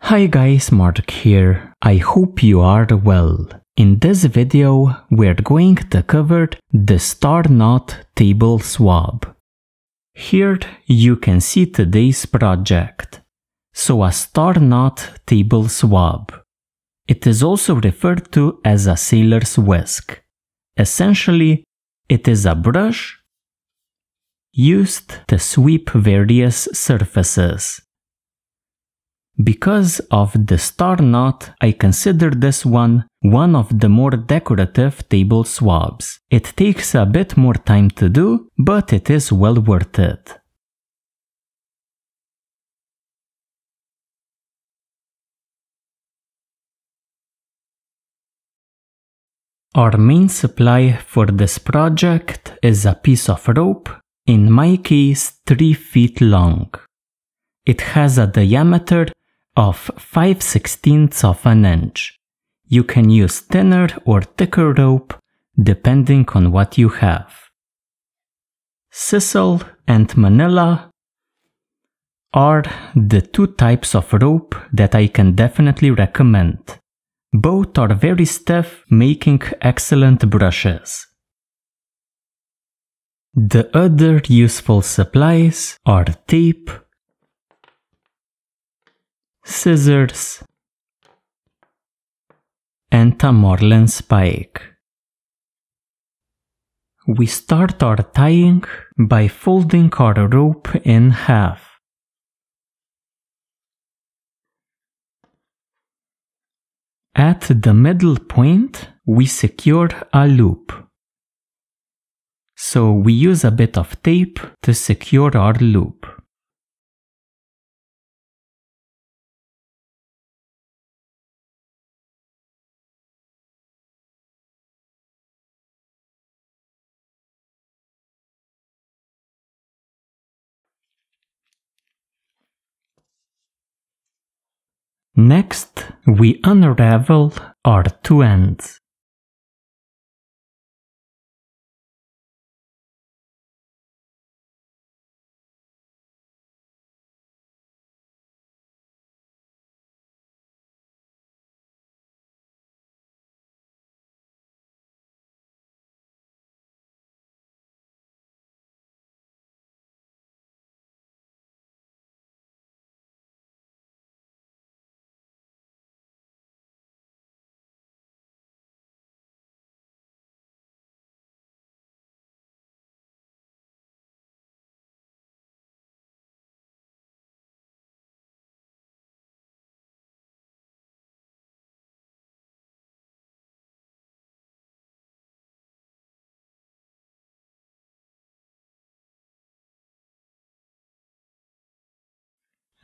Hi guys, Mark here. I hope you are well. In this video, we're going to cover the star knot table swab. Here you can see today's project. So a star knot table swab. It is also referred to as a sailor's whisk. Essentially, it is a brush used to sweep various surfaces. Because of the star knot, I consider this one of the more decorative table swabs. It takes a bit more time to do, but it is well worth it. Our main supply for this project is a piece of rope, in my case 3 feet long. It has a diameter of 5/16 of an inch. You can use thinner or thicker rope depending on what you have. Sisal and Manila are the two types of rope that I can definitely recommend. Both are very stiff, making excellent brushes. The other useful supplies are tape, scissors, and a marlin spike. We start our tying by folding our rope in half. At the middle point, we secure a loop. So we use a bit of tape to secure our loop. Next, we unravel our two ends.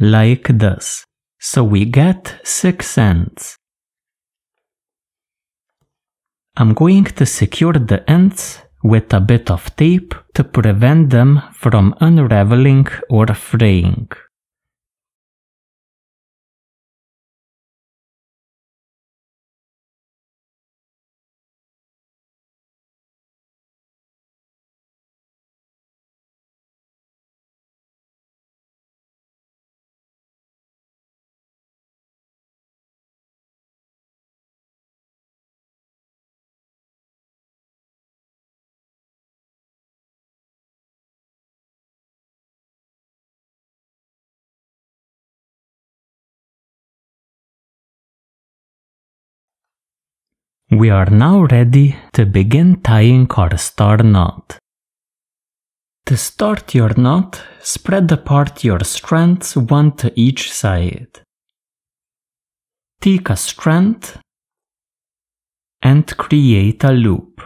Like this. So we get 6 ends. I'm going to secure the ends with a bit of tape to prevent them from unraveling or fraying. We are now ready to begin tying our star knot. To start your knot, spread apart your strands one to each side. Take a strand and create a loop,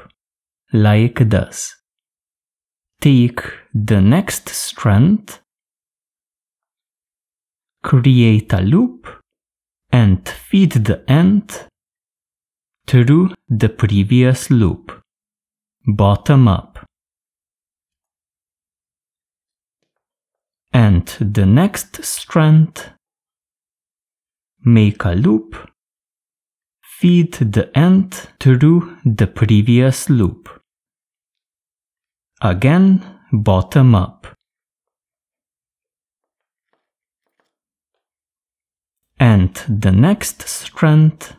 like this. Take the next strand, create a loop, and feed the end through the previous loop, bottom up. And the next strand, make a loop, feed the end through the previous loop. Again, bottom up. And the next strand,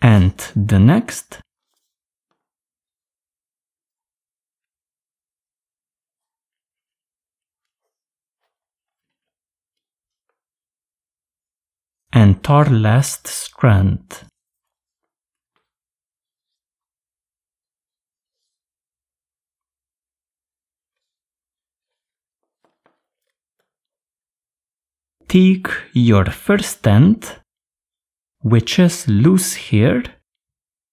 and the next, and our last strand. Take your first end, which is loose here,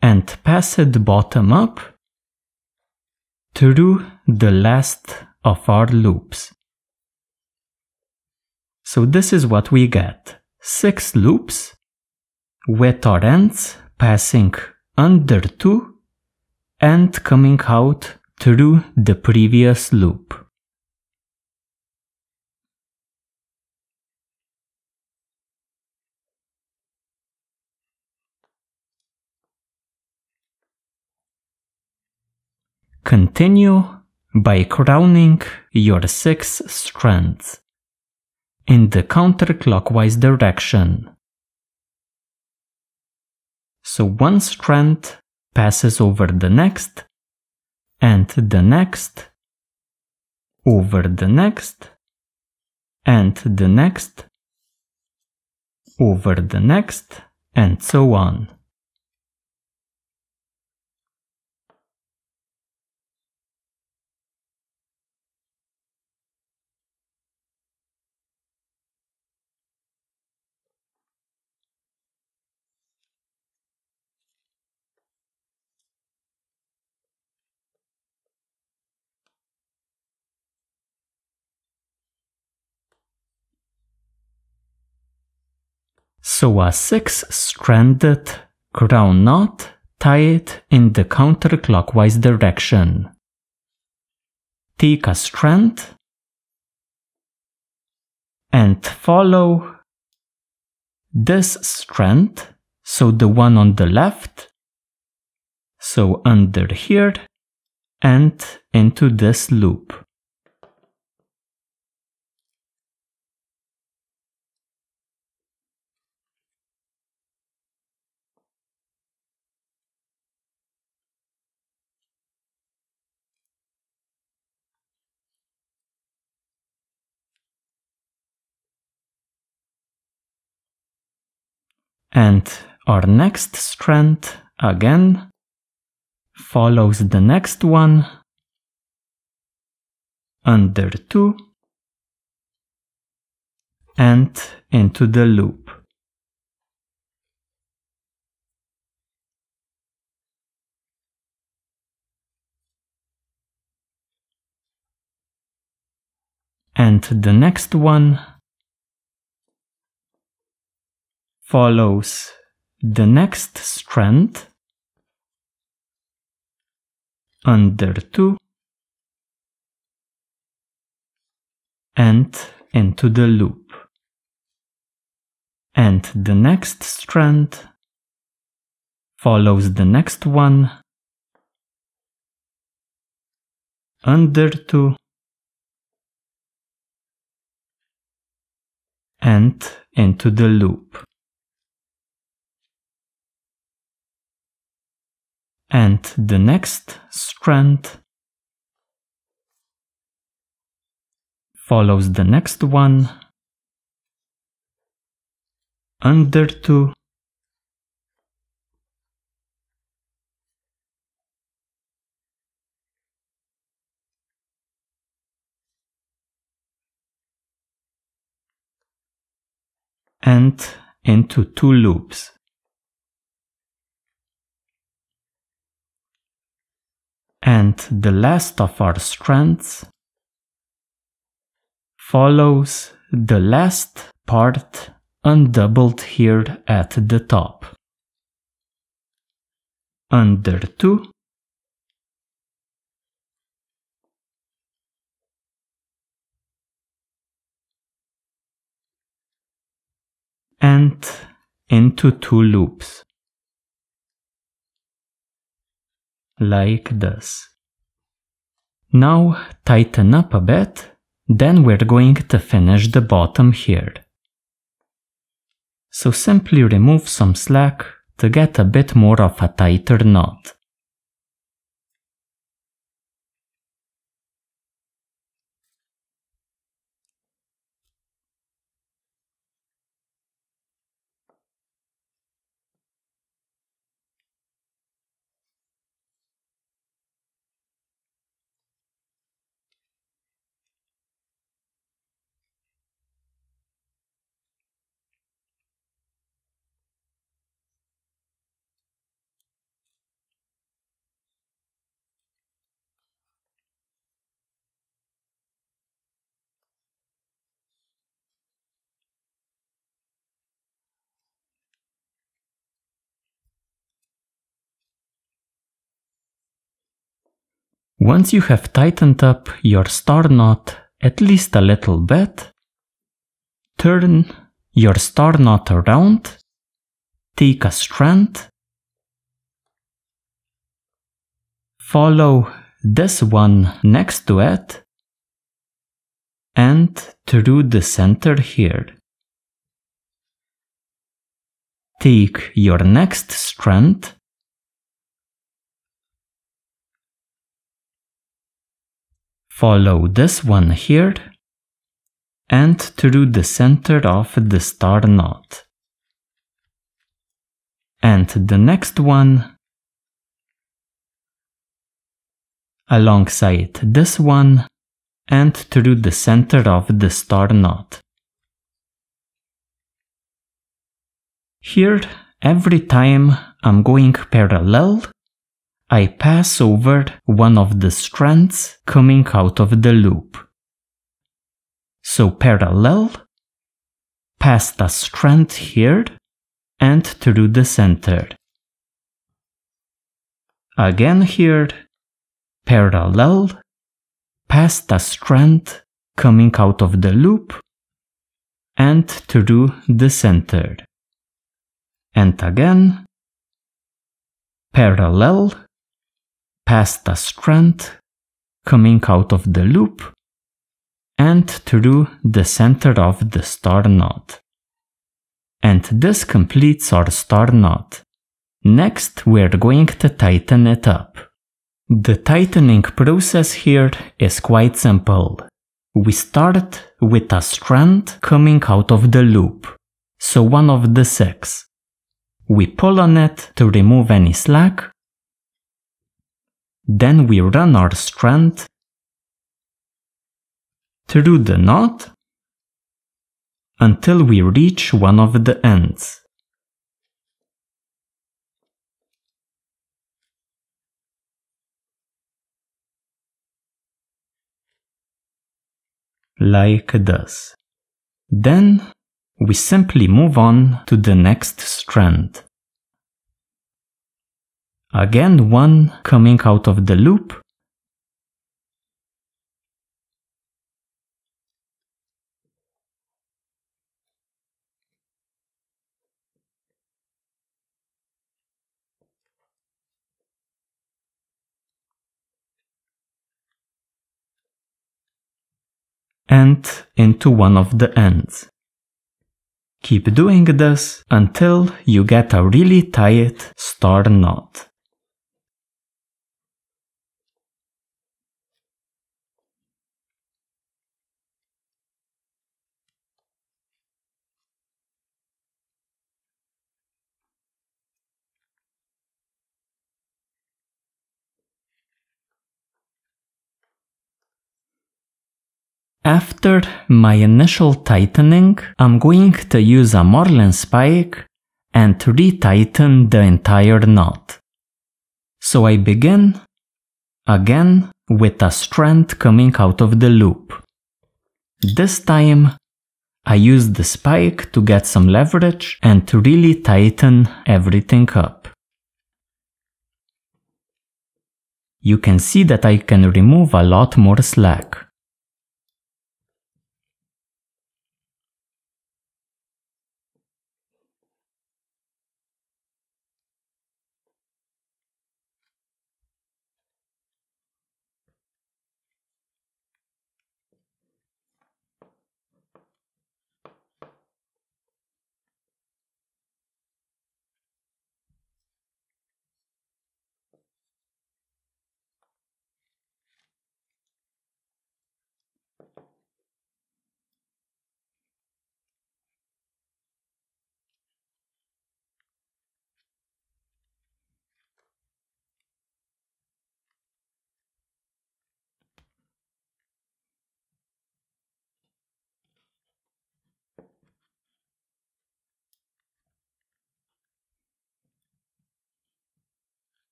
and pass it bottom up through the last of our loops. So this is what we get. 6 loops with our ends passing under 2 and coming out through the previous loop. Continue by crowning your 6 strands in the counterclockwise direction. So one strand passes over the next, and the next, over the next, and the next, over the next, and so on. So a 6-stranded crown knot, tie it in the counterclockwise direction. Take a strand and follow this strand, so the one on the left, so under here and into this loop. And our next strand again follows the next one under 2 and into the loop. And the next one follows the next strand under 2 and into the loop. And the next strand follows the next one under 2 and into the loop. And the next strand follows the next one under 2 and into 2 loops. And the last of our strands follows the last part undoubled here at the top. Under 2 and into 2 loops. like this. Now tighten up a bit, then we're going to finish the bottom here. So simply remove some slack to get a bit more of a tighter knot. Once you have tightened up your star knot at least a little bit, turn your star knot around, take a strand, follow this one next to it, and through the center here. Take your next strand, follow this one here, and through the center of the star knot. And the next one alongside this one and through the center of the star knot. Here, every time I'm going parallel, I pass over one of the strands coming out of the loop. So parallel, past a strand here, and through the center. Again here, parallel, past a strand coming out of the loop, and through the center. And again, parallel, past a strand coming out of the loop, and through the center of the star knot. And this completes our star knot. Next, we're going to tighten it up. The tightening process here is quite simple. We start with a strand coming out of the loop, so one of the 6. We pull on it to remove any slack. Then we run our strand through the knot until we reach one of the ends. Like this. Then we simply move on to the next strand. Again, one coming out of the loop. And into one of the ends. Keep doing this until you get a really tight star knot. After my initial tightening, I'm going to use a marlin spike and retighten the entire knot. So I begin again with a strand coming out of the loop. This time I use the spike to get some leverage and to really tighten everything up. You can see that I can remove a lot more slack.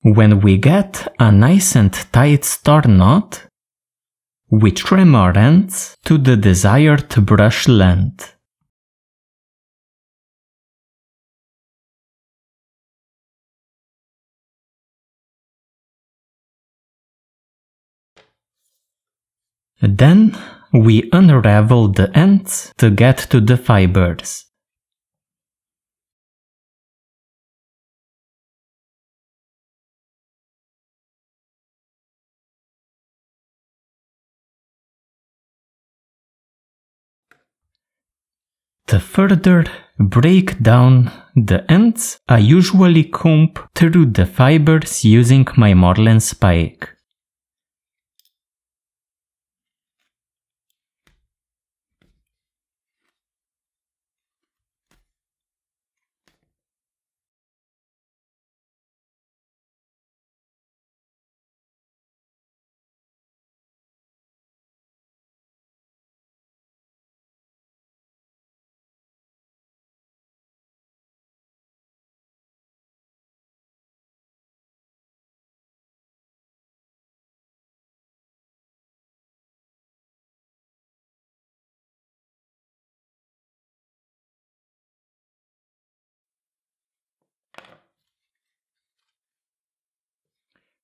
When we get a nice and tight star knot, we trim our ends to the desired brush length. Then we unravel the ends to get to the fibers. To further break down the ends, I usually comb through the fibers using my Marlin spike.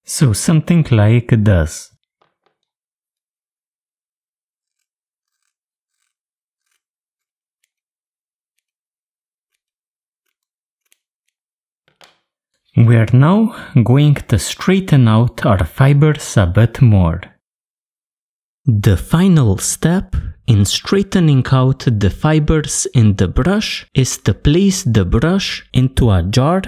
So something like this. We're now going to straighten out our fibers a bit more. The final step in straightening out the fibers in the brush is to place the brush into a jar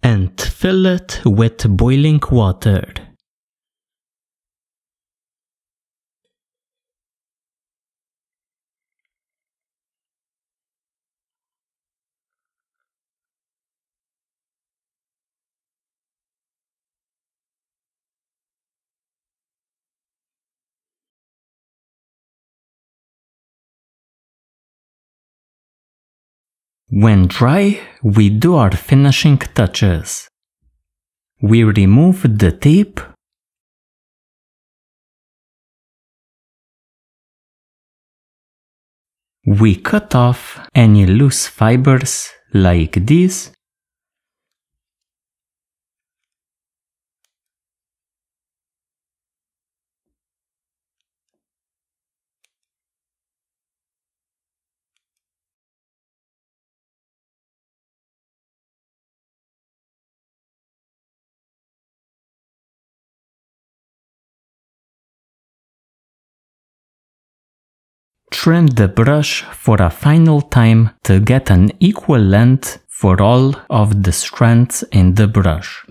and fill it with boiling water. When dry, we do our finishing touches. We remove the tape we cut off any loose fibers like these. Trim the brush for a final time to get an equal length for all of the strands in the brush.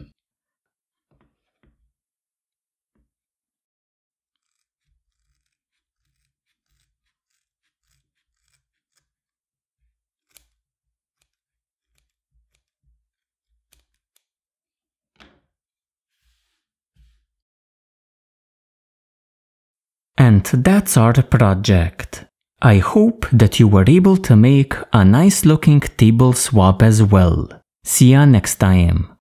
And that's our project. I hope that you were able to make a nice looking table swab as well. See ya next time.